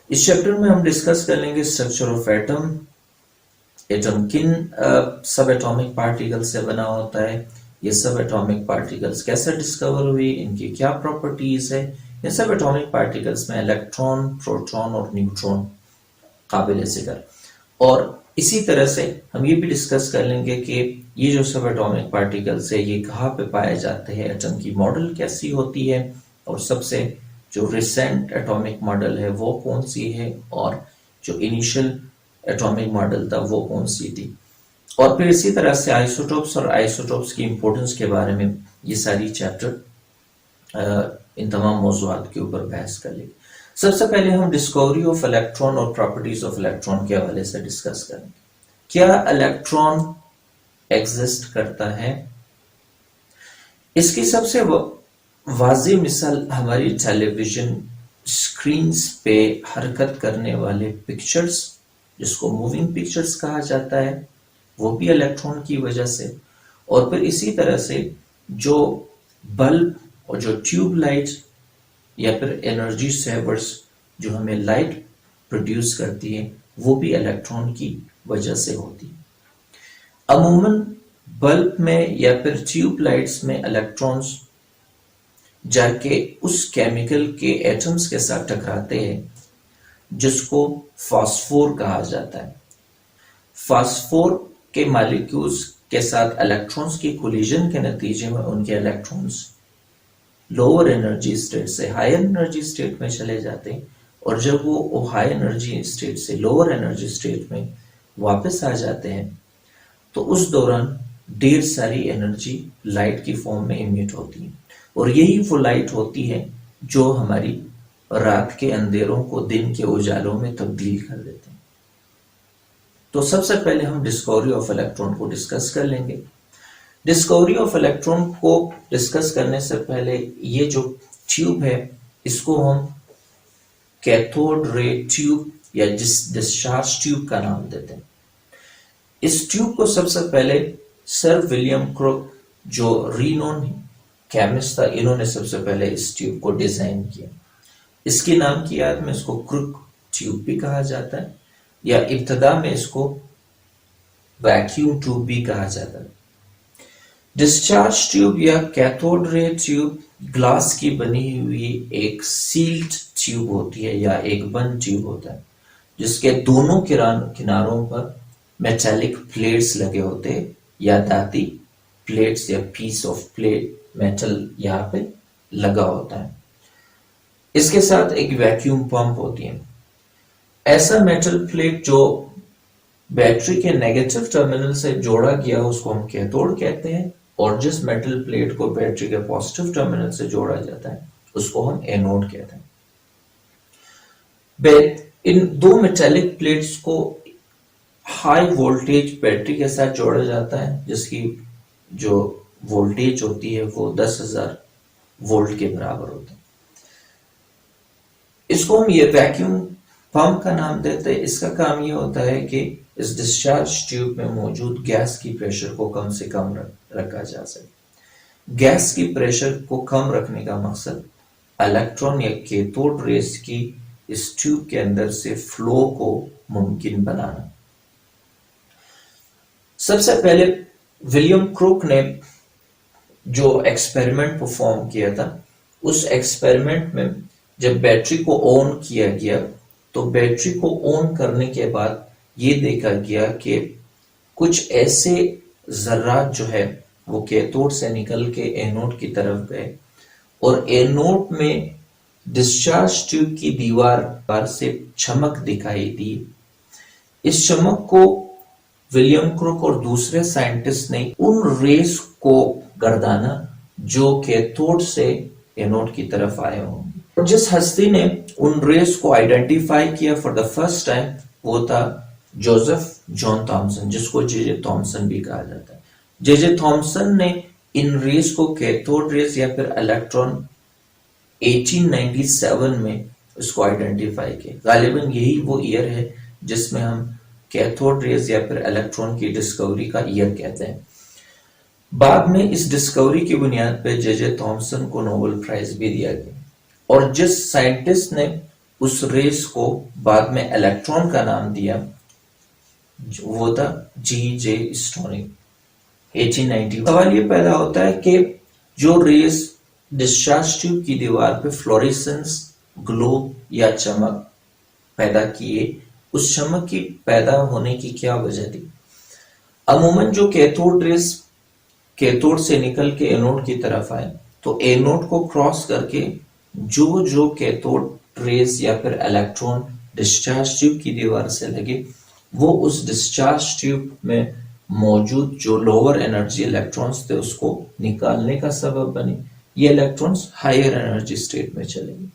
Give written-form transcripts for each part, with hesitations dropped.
اس chapter میں ہم discuss کر لیں گے اسٹرکچر آف ایٹم، ایٹم کن سب ایٹامک پارٹیکل سے بنا ہوتا ہے، یہ سب ایٹامک پارٹیکلز کیسے ڈسکور ہوئی، ان کی کیا پراپرٹیز ہے، ان سب ایٹامک پارٹیکلز میں الیکٹران، پروٹون اور نیوٹرون قابل ذکر، اور اسی طرح سے ہم یہ بھی ڈسکس کر لیں گے کہ یہ جو سب ایٹامک پارٹیکلز ہے یہ کہاں پہ پائے جاتے ہیں، ایٹم کی ماڈل کیسی ہوتی ہے، اور سب سے جو ریسنٹ ایٹامک ماڈل ہے وہ کون سی ہے، اور جو انیشل ایٹامک ماڈل تھا وہ کون سی تھی، اور پھر اسی طرح سے آئسوٹوپس اور آئسوٹوپس کی امپورٹنس کے بارے میں یہ ساری چیپٹر ان تمام موضوعات کے اوپر بحث کر لیں گے۔ سب سے پہلے ہم ڈسکوری آف الیکٹران اور پراپرٹیز آف الیکٹران کے حوالے سے ڈسکس کریں گے۔ کیا الیکٹران ایگزسٹ کرتا ہے؟ اس کی سب سے واضح مثال ہماری ٹیلی ویژن اسکرینز پہ حرکت کرنے والے پکچرز، جس کو موونگ پکچرز کہا جاتا ہے، وہ بھی الیکٹران کی وجہ سے، اور پھر اسی طرح سے جو بلب اور جو ٹیوب لائٹ یا پھر انرجی سیورز جو ہمیں لائٹ پروڈیوس کرتی ہے وہ بھی الیکٹران کی وجہ سے ہوتی ہے۔ عموماً بلب میں یا پھر ٹیوب لائٹس میں الیکٹرانز جا کے اس کیمیکل کے ایٹمز کے ساتھ ٹکراتے ہیں جس کو فاسفور کہا جاتا ہے۔ فاسفور کے مالیکیولز کے ساتھ الیکٹرانز کی کولیجن کے نتیجے میں ان کے الیکٹرانز لوور انرجی اسٹیٹ سے ہائر انرجی اسٹیٹ میں چلے جاتے ہیں، اور جب وہ ہائی انرجی اسٹیٹ سے لوور انرجی اسٹیٹ میں واپس آ جاتے ہیں تو اس دوران ڈھیر ساری انرجی لائٹ کی فارم میں ایمٹ ہوتی ہے، اور یہی وہ لائٹ ہوتی ہے جو ہماری رات کے اندھیروں کو دن کے اجالوں میں تبدیل کر دیتے ہیں۔ تو سب سے پہلے ہم ڈسکوری آف الیکٹران کو ڈسکس کر لیں گے۔ ڈسکوری آف الیکٹران کو ڈسکس کرنے سے پہلے یہ جو ٹیوب ہے اس کو ہم کیتھوڈ رے ٹیوب یا ڈسچارج ٹیوب کا نام دیتے ہیں۔ اس ٹیوب کو سب سے پہلے سر ولیم کروک جو رینون کیمسٹ تھا، انہوں نے سب سے پہلے اس ٹیوب کو ڈیزائن کیا۔ اس کے نام کی یاد میں اس کو کروک ٹیوب بھی کہا جاتا ہے، یا ابتدا میں اس کو ویکیوم ٹیوب بھی کہا جاتا ہے۔ ڈسچارج ٹیوب یا کیتھوڈ رے ٹیوب گلاس کی بنی ہوئی ایک سیلڈ ٹیوب ہوتی ہے یا ایک بند ٹیوب ہوتا ہے، جس کے دونوں کناروں پر میٹالک پلیٹس لگے ہوتے ہیں، یا دھاتی پلیٹس یا پیس آف پلیٹ میٹل یہاں پہ لگا ہوتا ہے۔ اس کے ساتھ ایک ویکیوم پمپ ہوتی ہے۔ ایسا میٹل پلیٹ جو بیٹری کے نیگیٹو ٹرمینل سے جوڑا گیا اس کو ہم کیتھوڈ کہتے ہیں، اور جس میٹل پلیٹ کو بیٹری کے پازیٹیو ٹرمینل سے جوڑا جاتا ہے اس کو ہم اینوڈ کہتے ہیں۔ ان دو میٹالک پلیٹس کو ہائی وولٹیج بیٹری کے ساتھ جوڑا جاتا ہے، جس کی جو وولٹیج ہوتی ہے وہ 10,000 وولٹ کے برابر ہوتا ہے۔ اس کو ہم یہ ویکیوم پمپ کا نام دیتے ہیں۔ اس کا کام یہ ہوتا ہے کہ اس ڈسچارج ٹیوب میں موجود گیس کی پریشر کو کم سے کم رکھا جا سکے۔ گیس کی پریشر کو کم رکھنے کا مقصد الیکٹران یا کیتھوڈ ریز کی اس ٹیوب کے اندر سے فلو کو ممکن بنانا۔ سب سے پہلے ولیم کروک نے جو ایکسپیریمنٹ پرفارم کیا تھا، اس ایکسپیریمنٹ میں جب بیٹری کو آن کیا گیا تو بیٹری کو آن کرنے کے بعد یہ دیکھا گیا کہ کچھ ایسے ذرات جو ہے وہ کیتھوڈ سے نکل کے اینوڈ کی طرف گئے، اور اینوڈ میں ڈسچارج ٹیوب کی دیوار پر سے چمک دکھائی دی۔ اس چمک کو ولیم کروک اور دوسرے سائنٹسٹ نے ان ریز کو گردانا جو کیتھوڈ سے اینوڈ کی طرف آئے ہوں گے، اور جس ہستی نے ان ریز کو آئیڈینٹیفائی کیا فار دا فرسٹ ٹائم وہ تھا جوزف جان تھامسن، جس کو جے جے تھامسن بھی کہا جاتا ہے۔ جے جے تھامسن نے ان ریز کو کیتھوڈ ریز یا پھر الیکٹران 1897 میں اس کو آئیڈینٹیفائی کیا۔ غالباً یہی وہ ایئر ہے جس میں ہم کیتھوڈ ریز یا پھر الیکٹران کی ڈسکوری کا ایئر کہتے ہیں۔ بعد میں اس ڈسکوری کی بنیاد پہ جے جے تھامسن کو نوبل پرائز بھی دیا گیا، اور جس سائنٹسٹ نے اس ریس کو بعد میں الیکٹران کا نام دیا، وہ تھا جی جے اسٹونک 1890۔ سوال یہ پیدا ہوتا ہے کہ جو ریز ڈسچارج ٹیوب کی دیوار پہ فلوریسنس، گلو یا چمک پیدا کیے، اس چمک کی پیدا ہونے کی کیا وجہ تھی؟ عموماً جو کیتھوڈ ریز کیتھوڈ سے نکل کے اینوڈ کی طرف آئے تو اینوڈ کو کراس کر کے جو کیتھوڈ ریز یا پھر الیکٹرون ڈسچارج ٹیوب کی دیوار سے لگے، وہ اس ڈسچارج ٹیوب میں موجود جو لوور انرجی الیکٹرونز تھے اس کو نکالنے کا سبب بنے، یہ الیکٹرونز ہائر انرجی اسٹیٹ میں چلے گئے۔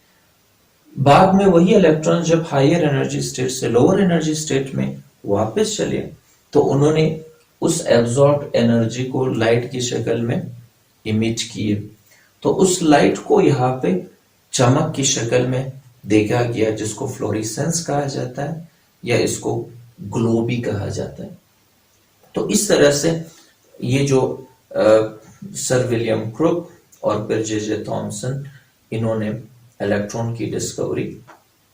بعد میں وہی الیکٹرون جب ہائر انرجی اسٹیٹ سے لوور انرجی اسٹیٹ میں واپس چلے تو انہوں نے اس ایبزاربڈ انرجی کو لائٹ کی شکل میں امیٹ کیے، تو اس لائٹ کو یہاں پہ چمک کی شکل میں دیکھا گیا، جس کو فلوریسنس کہا جاتا ہے یا اس کو گلو بھی کہا جاتا ہے۔ تو اس طرح سے یہ جو سر ولیم کروک اور پھر جے جے تھامسن، انہوں نے الیکٹرون کی ڈسکوری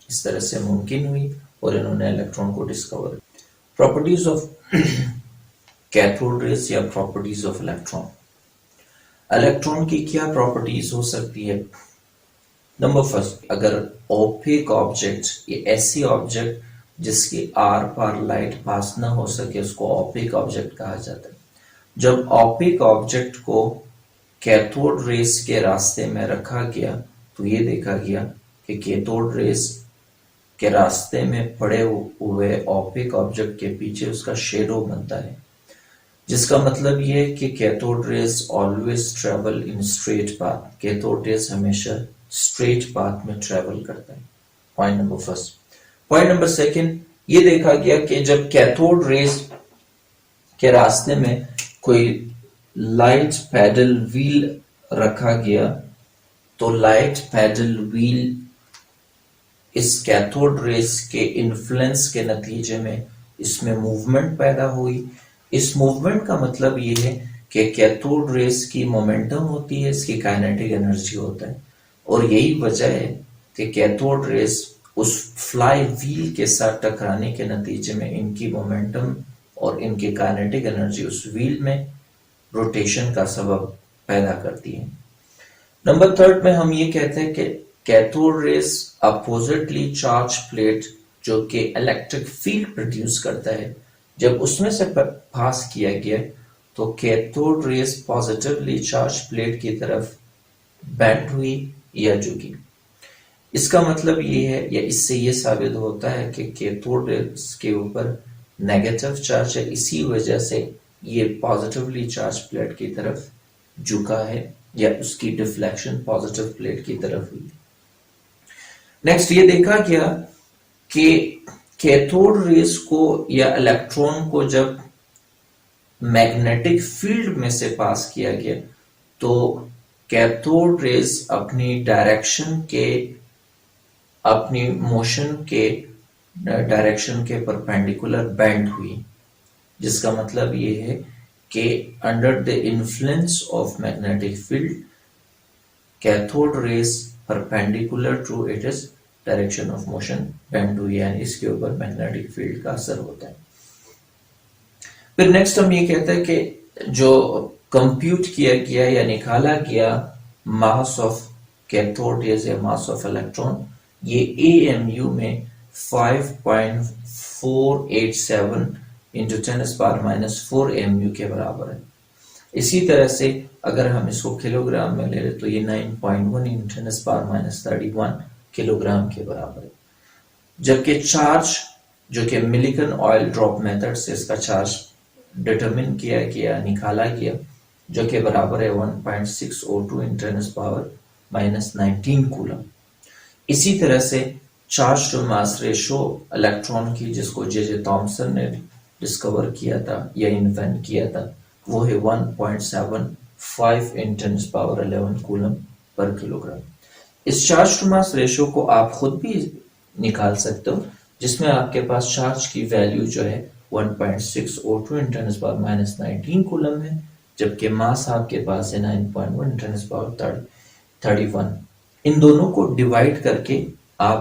اس طرح سے ممکن ہوئی اور انہوں نے الیکٹرون کو discover. Properties of cathode raise یا پراپرٹیز آف الیکٹرون۔ الیکٹرون کی کیا پراپرٹیز ہو سکتی ہے؟ نمبر فرسٹ، اگر اوپیک آبجیکٹ، یہ ایسی آبجیکٹ جس کی آر پار لائٹ پاس نہ ہو سکے، اس کو اوپیک آبجیکٹ کہا جاتا ہے۔ جب اوپیک آبجیکٹ کو کیتھوڈ ریز کے راستے میں رکھا گیا تو یہ دیکھا گیا کہ کیتھوڈ ریز کے راستے میں پڑے ہوئے اوپیک آبجیکٹ کے پیچھے اس کا شیڈو بنتا ہے، جس کا مطلب یہ ہے کہ cathode raise always travel in straight path, cathode raise ہمیشہ اسٹریٹ پاتھ میں ٹریول کرتا ہے۔ Point number first. Point number second, یہ دیکھا گیا کہ جب کیتھوڈ ریز کے راستے میں کوئی لائٹ پیڈل ویل رکھا گیا تو لائٹ پیڈل ویل اس کیتھوڈ ریز کے انفلوئنس کے نتیجے میں اس میں موومنٹ پیدا ہوئی۔ اس موومنٹ کا مطلب یہ ہے کہ کیتھوڈ ریز کی مومنٹم ہوتی ہے، اس کی کائنیٹک انرجی ہوتا ہے، اور یہی وجہ ہے کہ کیتھوڈ ریز اس فلائی ویل کے ساتھ ٹکرانے کے نتیجے میں ان کی مومنٹم اور ان کی کائنیٹک انرجی اس ویل میں روٹیشن کا سبب پیدا کرتی ہے۔ نمبر تھرڈ میں ہم یہ کہتے ہیں کہ کیتھوڈ ریز اپوزٹلی چارج پلیٹ جو کہ الیکٹرک فیلڈ پروڈیوس کرتا ہے، جب اس میں سے پاس کیا گیا تو cathode raise positively charge plate کی طرف بینڈ ہوئی یا جھکی۔ اس کا مطلب یہ ہے یا اس سے یہ ثابت ہوتا ہے کہ کیتھوڈ ریز کے اوپر نیگیٹو چارج ہے، اسی وجہ سے یہ پازیٹیولی چارج پلیٹ کی طرف جھکا ہے یا اس کی ڈیفلیکشن پازیٹیو پلیٹ کی طرف ہوئی۔ نیکسٹ یہ دیکھا گیا کہ کیتھوڈ ریز کو یا الیکٹرون کو جب میگنیٹک فیلڈ میں سے پاس کیا گیا تو کیتھوڈ ریز اپنی ڈائریکشن کے اپنی موشن کے ڈائریکشن کے پرپینڈیکولر بینڈ ہوئی، جس کا مطلب یہ ہے کہ under the influence of magnetic field cathode rays perpendicular to its direction of motion bend ہوئی، یعنی اس کے اوپر میگنیٹک فیلڈ کا اثر ہوتا ہے۔ پھر نیکسٹ ہم یہ کہتے ہیں کہ جو کمپیوٹ کیا گیا یا نکالا گیا ماس آف کیتھوڈ ریز یا ماس آف الیکٹرون، یہ اے ایم یو میں 5.487 into 10⁻⁴ MU کے برابر ہے۔ اسی طرح سے اگر ہم اس کو کلو گرام میں لے لیں تو یہ 9.1 into 10⁻31 کلو گرام کے برابر ہے۔ جبکہ چارج جو کہ ملیکن آئل ڈراپ میتھڈ سے اس کا چارج ڈٹرمن کیا گیا، نکالا گیا، جو کہ برابر ہے 1.602 into 10⁻19 کولم۔ اسی طرح سے charge to mass ratio electron کی، جس کو جے جے تھامسن نے ڈسکور کیا تھا یا انوینٹ کیا تھا، وہ ہے 1.75 into 10⁻11 کولم پر کلو گرام۔ اس چارج ٹو ماس ریشو کو آپ خود بھی نکال سکتے ہو، جس میں آپ کے پاس چارج کی ویلیو جو ہے 1.602 into 10⁻19 کولم ہے، جبکہ ماس آپ کے پاس ہے 9.1 into 10⁻31۔ ان دونوں کو ڈیوائڈ کر کے آپ